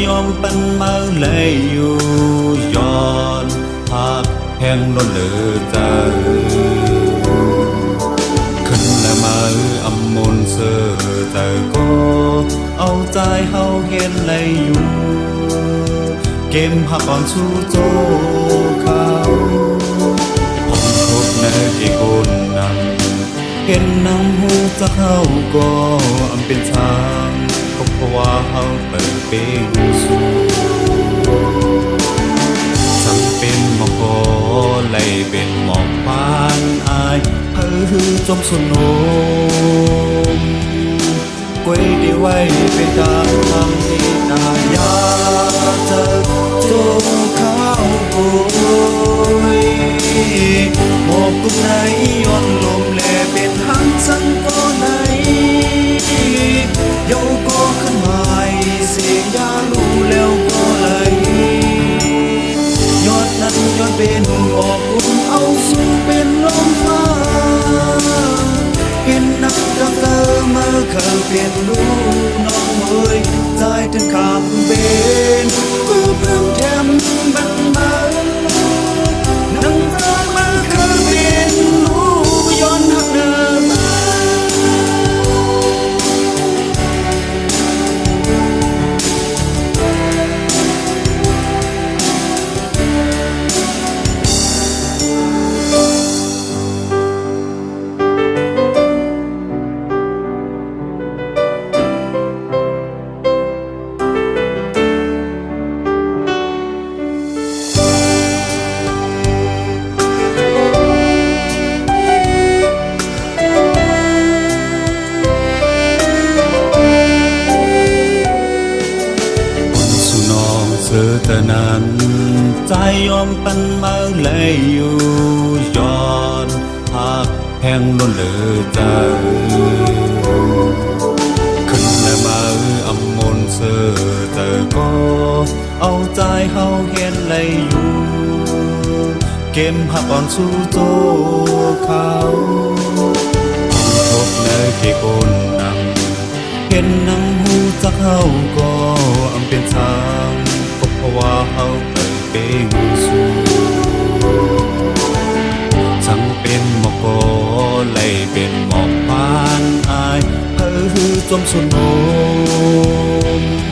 ยอมเป็นมาเลยอยู่ย้อนภาคแห่งล้นเหลือใจขึ้นและมาอำมนเสือแต่ก็เอาใจเฮาเห็นเลยอยู่เกมหักอ่อนสู้โจเขาผมพบในที่คนนั่งเห็นน้ำหูจะเข้าก็อำเป็นทางก็เพราะว่าเฮาเปิดเป็นสู่จำเป็นหมอกอไล่เป็นหมอกปานอายเพื่อจมสนมกวยดีไว้เป็นการทำให้ตายาเจอโจข้าวโอยหมอกกุมในย้อนลมแลเป็นหันสังก็ในเยาก็ขึ้นหมายเสียยาลูแล้วก็ไหลยอดนั้นย้อนเป็นบอกกุมเอาสู้เป็นลมฟ้าเห็นนักดังเธอมาเคยเปลี่ยนลูกน้องเอ๋ยใจถึงขามเป็นเพื่อเพิ่มแถมบันมานังเธอมาเคยเป็นลูกย้อนหักเดิมเสือแต่นั้นใจยอมปันมาเลยอยู่ย้อนหากแห่งล้นเหลือใจขึ้นและมาอำมนเสือแต่ก็เอาใจเฮาเห็นเลยอยู่เกมหักอ่อนสู้โจเขาพบในที่คนนั่งเห็นนังหูจะเข้าก็อำเป็นทางเพราะว่าเฮาเปิดเป็นสู่จังเป็นหมอกอไล่เป็นหมอกปานอายเพื่อจมสนม